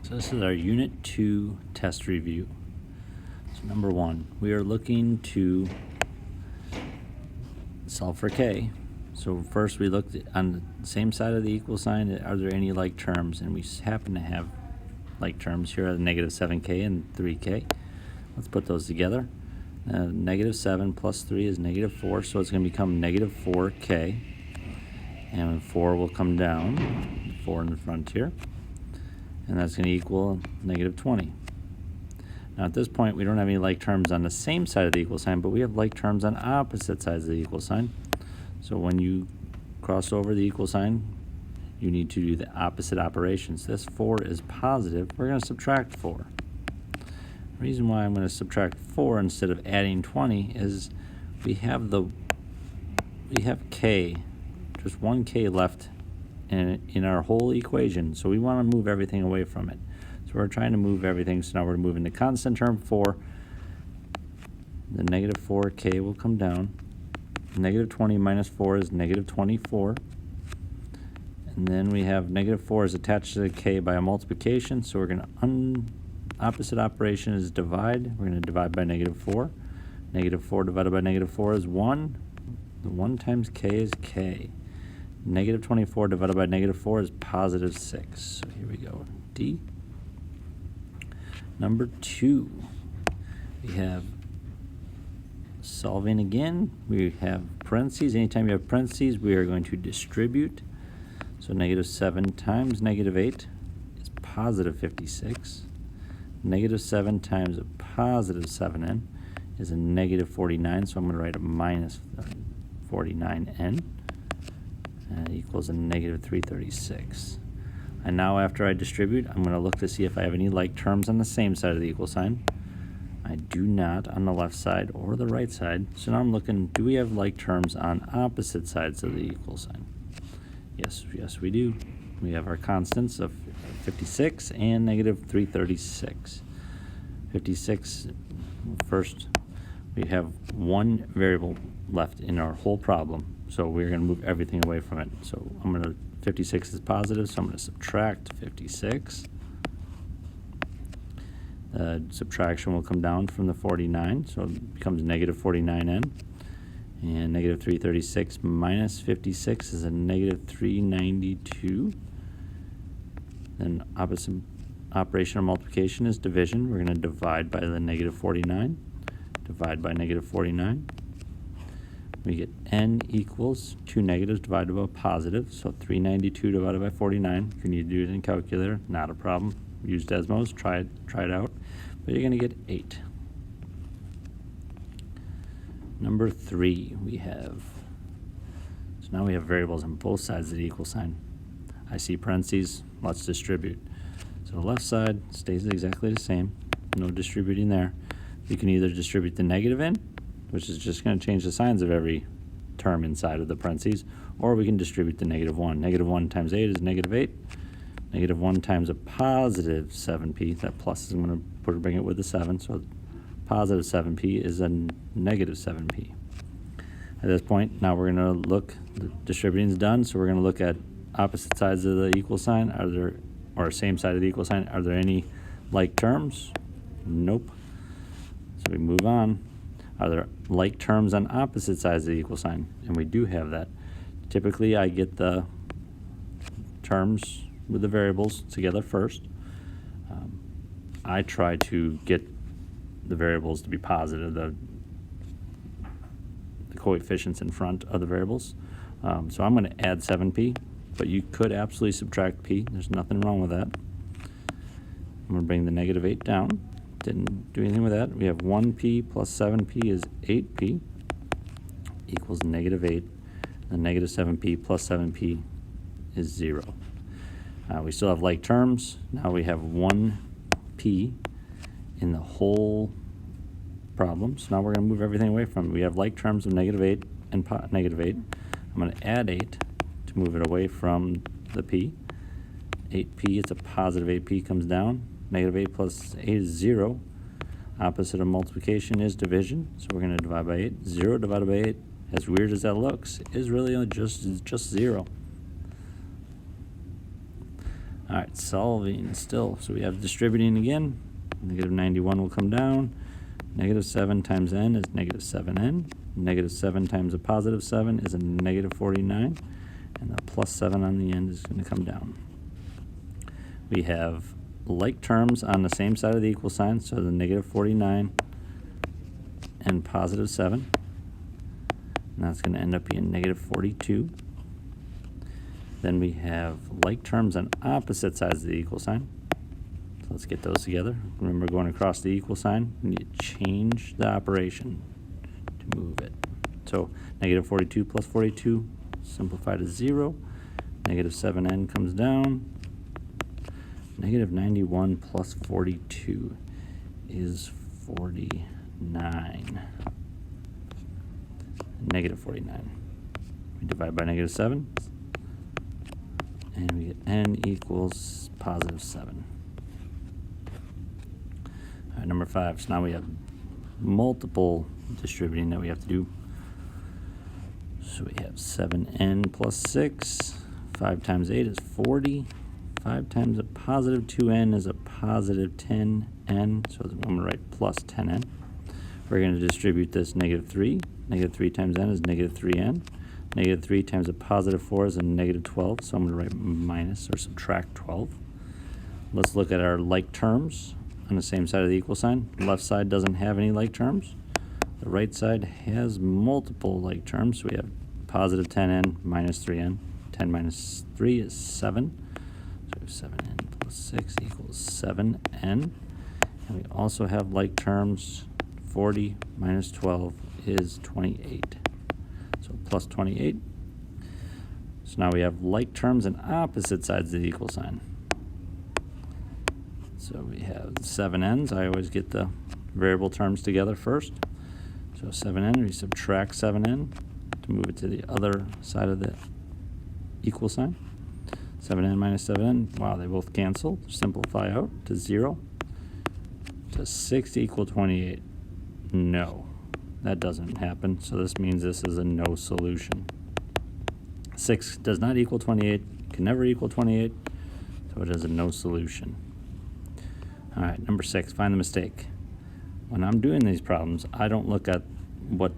So this is our Unit 2 test review. So number 1, we are looking to solve for k. So first we looked on the same side of the equal sign, are there any like terms? And we happen to have like terms. Here are negative 7k and 3k. Let's put those together. Negative 7 plus 3 is negative 4, so it's going to become negative 4k. And 4 will come down, 4 in the front here. And that's going to equal negative 20. Now at this point, we don't have any like terms on the same side of the equal sign, but we have like terms on opposite sides of the equal sign. So when you cross over the equal sign, you need to do the opposite operations. This 4 is positive. We're going to subtract 4. The reason why I'm going to subtract 4 instead of adding 20 is we have k, just one k left in our whole equation, so we want to move everything away from it. So we're trying to move everything, so now we're moving the constant term 4. The negative 4k will come down. Negative 20 minus 4 is negative 24. And then we have negative 4 is attached to the k by a multiplication, so we're going to opposite operation is divide. We're going to divide by negative 4. Negative 4 divided by negative 4 is 1. The 1 times k is k. Negative 24 divided by negative 4 is positive 6. So here we go. D. Number 2. We have solving again. We have parentheses. Anytime you have parentheses, we are going to distribute. So negative 7 times negative 8 is positive 56. Negative 7 times a positive 7n is a negative 49. So I'm going to write a minus 49n. And it equals a negative 336. And now after I distribute, I'm going to look to see if I have any like terms on the same side of the equal sign. I do not on the left side or the right side. So now I'm looking, do we have like terms on opposite sides of the equal sign? Yes, we do. We have our constants of 56 and negative 336. 56, first, we have one variable left in our whole problem. So we're going to move everything away from it. So 56 is positive, so I'm going to subtract 56. The subtraction will come down from the 49, so it becomes negative 49n. And negative 336 minus 56 is a negative 392. Then opposite operation of multiplication is division. We're going to divide by the negative 49. Divide by negative 49. We get n equals 2 negatives divided by a positive, so 392 divided by 49. If you need to do it in calculator, not a problem. Use Desmos, try it out, but you're going to get 8. Number 3, we have, so now we have variables on both sides of the equal sign. I see parentheses, let's distribute. So the left side stays exactly the same, no distributing there. You can either distribute the negative in, which is just going to change the signs of every term inside of the parentheses, or we can distribute the negative 1. Negative 1 times 8 is negative 8. Negative 1 times a positive 7p, that plus is going to bring it with the 7, so positive 7p is a negative 7p. At this point, now we're going to look, the distributing is done, so we're going to look at opposite sides of the equal sign, or same side of the equal sign. Are there any like terms? Nope. So we move on. Are there like terms on opposite sides of the equal sign? And we do have that. Typically, I get the terms with the variables together first. I try to get the variables to be positive, the coefficients in front of the variables. So I'm going to add 7p, but you could absolutely subtract p. There's nothing wrong with that. I'm going to bring the negative 8 down. Didn't do anything with that. We have 1p plus 7p is 8p equals negative 8. And negative 7p plus 7p is 0. We still have like terms. Now we have 1p in the whole problem. So now we're going to move everything away from it. We have like terms of negative 8 and negative 8. I'm going to add 8 to move it away from the p. 8p, it's a positive 8p comes down. Negative 8 plus 8 is 0. Opposite of multiplication is division. So we're going to divide by 8. 0 divided by 8, as weird as that looks, is really just 0. All right, solving still. So we have distributing again. Negative 91 will come down. Negative 7 times n is negative 7n. Negative 7 times a positive 7 is a negative 49. And the plus 7 on the end is going to come down. We have like terms on the same side of the equal sign, so the negative 49 and positive 7. And that's going to end up being negative 42. Then we have like terms on opposite sides of the equal sign. So let's get those together. Remember, going across the equal sign, we need to change the operation to move it. So negative 42 plus 42, simplify to 0. Negative 7n comes down. Negative 91 plus 42 is 49. Negative 49. We divide by negative 7. And we get n equals positive 7. All right, number 5. So now we have multiple distributing that we have to do. So we have 7n plus 6. 5 times 8 is 40. 5 times a positive 2n is a positive 10n. So I'm going to write plus 10n. We're going to distribute this negative 3. Negative 3 times n is negative 3n. Negative 3 times a positive 4 is a negative 12, so I'm going to write minus or subtract 12. Let's look at our like terms on the same side of the equal sign. The left side doesn't have any like terms. The right side has multiple like terms. So we have positive 10n minus 3n. 10 minus 3 is 7. So we have 7n plus 6 equals 7n. And we also have like terms. 40 minus 12 is 28. So plus 28. So now we have like terms on opposite sides of the equal sign. So we have 7n's. I always get the variable terms together first. So 7n, we subtract 7n to move it to the other side of the equal sign. 7n minus 7n, wow, they both cancel. Simplify out to 0. To 6 equal 28. No, that doesn't happen. So this means this is a no solution. 6 does not equal 28, can never equal 28, so it is a no solution. All right, number 6, find the mistake. When I'm doing these problems, I don't look at what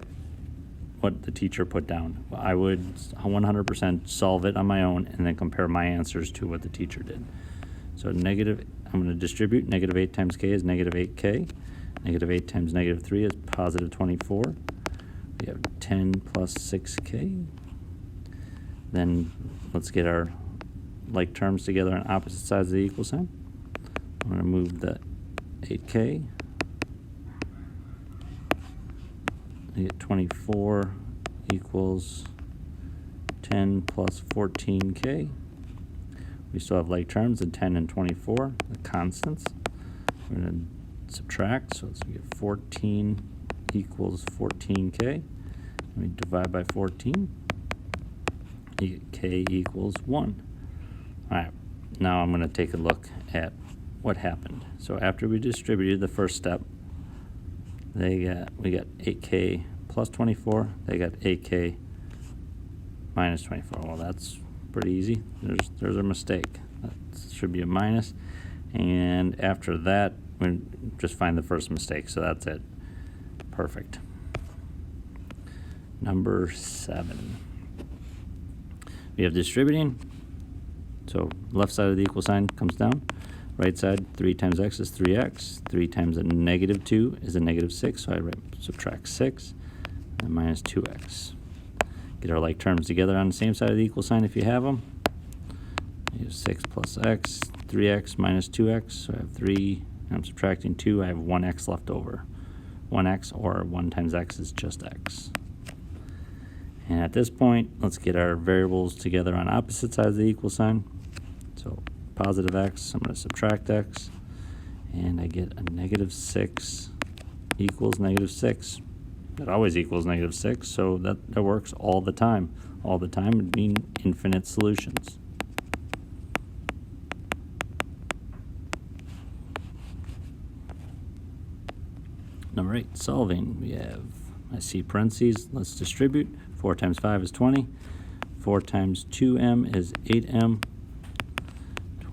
the teacher put down. I would 100% solve it on my own and then compare my answers to what the teacher did. So I'm going to distribute. Negative 8 times k is negative 8k. Negative 8 times negative 3 is positive 24. We have 10 plus 6k. Then let's get our like terms together on opposite sides of the equal sign. I'm going to move the 8k. I get 24 equals 10 plus 14k. We still have like terms in 10 and 24, the constants. We're going to subtract, so let's get 14 equals 14k. And we divide by 14. You get k equals 1. All right, now I'm going to take a look at what happened. So after we distributed the first step, we got 8k plus 24. They got 8k minus 24. Well, that's pretty easy. There's a mistake. That should be a minus. And after that, we just find the first mistake. So that's it. Perfect. Number 7. We have distributing. So left side of the equal sign comes down. Right side, 3 times x is 3x. 3 times a negative 2 is a negative 6. So I subtract 6 and minus 2x. Get our like terms together on the same side of the equal sign if you have them. You have 6 plus x, 3x minus 2x. So I have 3. I'm subtracting 2. I have 1x left over. 1x, or 1 times x is just x. And at this point, let's get our variables together on opposite sides of the equal sign. So positive x, I'm going to subtract x, and I get a negative 6 equals negative 6. It always equals negative 6, so that works all the time. All the time would mean infinite solutions. Number 8, solving. We have, I see parentheses, let's distribute. 4 times 5 is 20. 4 times 2m is 8m.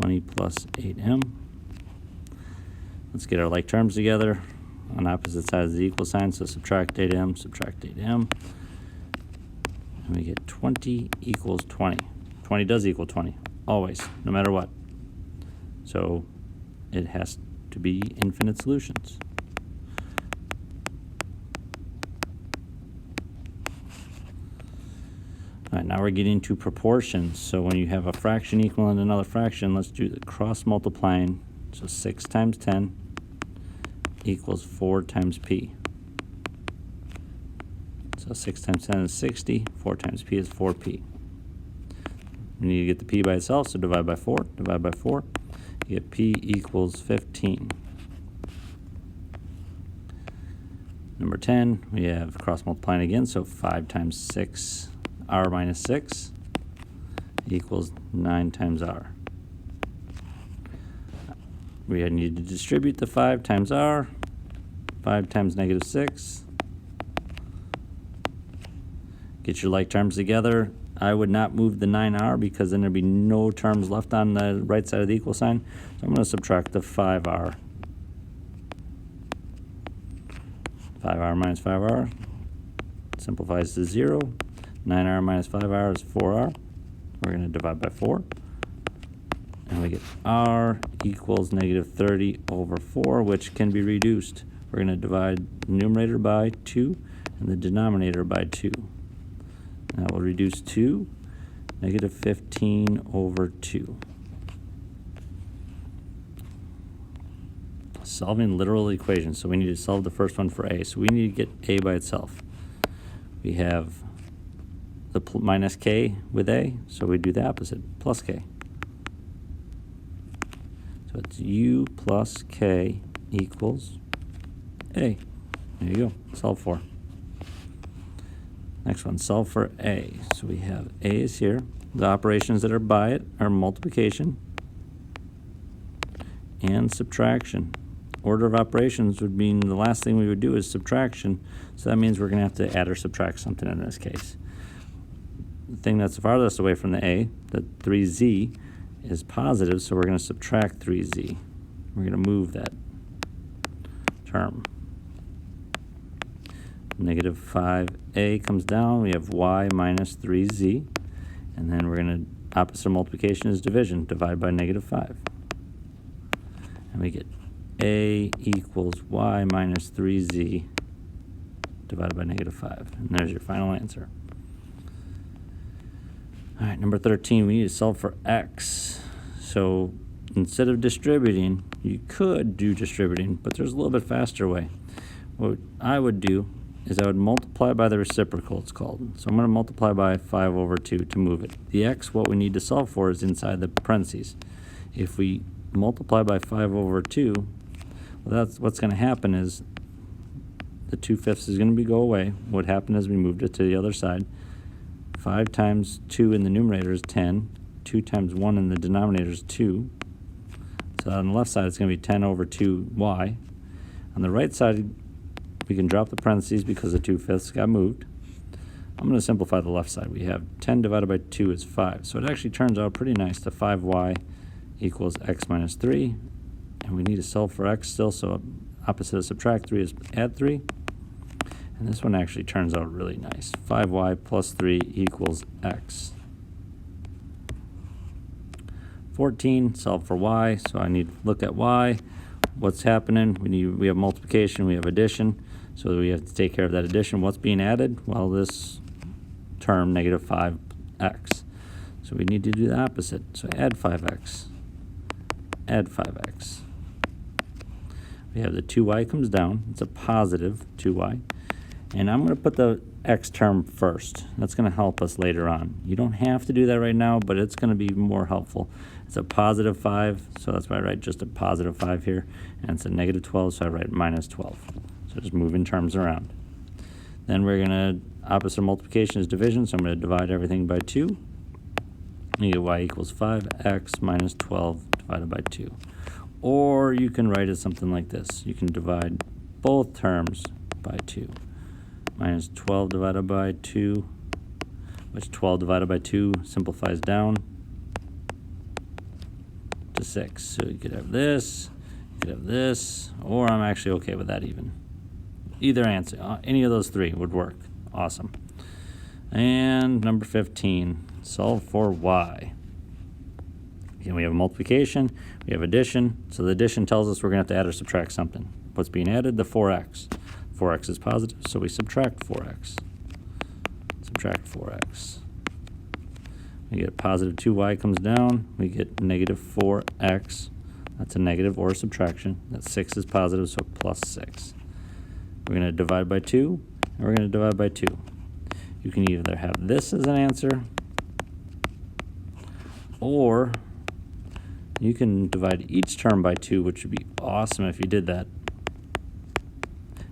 20 plus 8m. Let's get our like terms together on opposite sides of the equal sign. So subtract 8m, subtract 8m. And we get 20 equals 20. 20 does equal 20, always, no matter what. So it has to be infinite solutions. All right, now we're getting to proportions. So when you have a fraction equaling another fraction, let's do the cross multiplying. So 6 times 10 equals 4 times p. So 6 times 10 is 60, 4 times p is 4p. We need to get the p by itself, so divide by 4, divide by 4. You get p equals 15. Number 10, we have cross multiplying again, so 5 times 6, r minus 6 equals 9 times r. We need to distribute the 5 times r. 5 times negative 6. Get your like terms together. I would not move the 9r because then there'd be no terms left on the right side of the equal sign. So I'm going to subtract the 5r. 5r minus 5r simplifies to 0. 9r minus 5r is 4r. We're going to divide by 4. And we get r equals negative 30 over 4, which can be reduced. We're going to divide the numerator by 2 and the denominator by 2. That will reduce to negative 15 over 2. Solving literal equations. So we need to solve the first one for a. So we need to get a by itself. We have the minus k with a, so we do the opposite, plus k. So it's u plus k equals a. There you go. Solve for. Next one, solve for a. So we have a is here. The operations that are by it are multiplication and subtraction. Order of operations would mean the last thing we would do is subtraction. So that means we're going to have to add or subtract something in this case. The thing that's farthest away from the a, the 3z, is positive, so we're going to subtract 3z. We're going to move that term. Negative 5a comes down. We have y minus 3z. And then we're going to, opposite multiplication is division. Divide by negative 5. And we get a equals y minus 3z divided by negative 5. And there's your final answer. All right, number 13, we need to solve for x. So instead of distributing, you could do distributing, but there's a little bit faster way. What I would do is I would multiply by the reciprocal, it's called. So I'm going to multiply by 5 over 2 to move it. The x, what we need to solve for, is inside the parentheses. If we multiply by 5 over 2, well, that's what's going to happen is the 2/5 is going to go away. What happened is we moved it to the other side. 5 times 2 in the numerator is 10. 2 times 1 in the denominator is 2. So on the left side, it's going to be 10 over 2y. On the right side, we can drop the parentheses because the 2/5 got moved. I'm going to simplify the left side. We have 10 divided by 2 is 5. So it actually turns out pretty nice to 5y equals x minus 3. And we need to solve for x still, so opposite of subtract 3 is add 3. And this one actually turns out really nice. 5y plus 3 equals x. 14, solve for y. So I need to look at y. What's happening? We have multiplication, we have addition. So we have to take care of that addition. What's being added? Well, this term, negative 5x. So we need to do the opposite. So add 5x. Add 5x. We have the 2y comes down. It's a positive 2y. And I'm going to put the x term first. That's going to help us later on. You don't have to do that right now, but it's going to be more helpful. It's a positive 5, so that's why I write just a positive 5 here. And it's a negative 12, so I write minus 12. So just moving terms around. Then we're going to, opposite multiplication is division, so I'm going to divide everything by 2. You get y equals 5x minus 12 divided by 2. Or you can write it something like this. You can divide both terms by 2. Minus 12 divided by 2, which 12 divided by 2 simplifies down. 6. So you could have this, you could have this, or I'm actually okay with that even. Either answer, any of those three would work. Awesome. And number 15, solve for y. Again, we have multiplication, we have addition. So the addition tells us we're going to have to add or subtract something. What's being added? The 4x. 4x is positive, so we subtract 4x. Subtract 4x. We get positive 2y comes down. We get negative 4x. That's a negative or a subtraction. That 6 is positive, so plus 6. We're going to divide by 2, and we're going to divide by 2. You can either have this as an answer, or you can divide each term by 2, which would be awesome if you did that.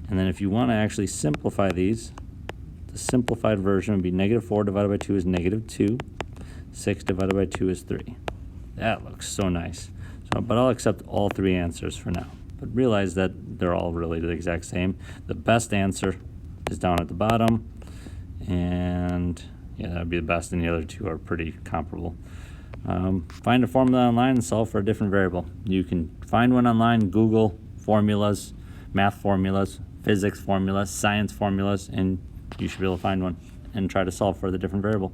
And then if you want to actually simplify these, the simplified version would be negative 4 divided by 2 is negative 2. 6 divided by 2 is 3. That looks so nice. But I'll accept all three answers for now. But realize that they're all really the exact same. The best answer is down at the bottom. And yeah, that would be the best, and the other two are pretty comparable. Find a formula online and solve for a different variable. You can find one online, Google formulas, math formulas, physics formulas, science formulas, and you should be able to find one and try to solve for the different variable.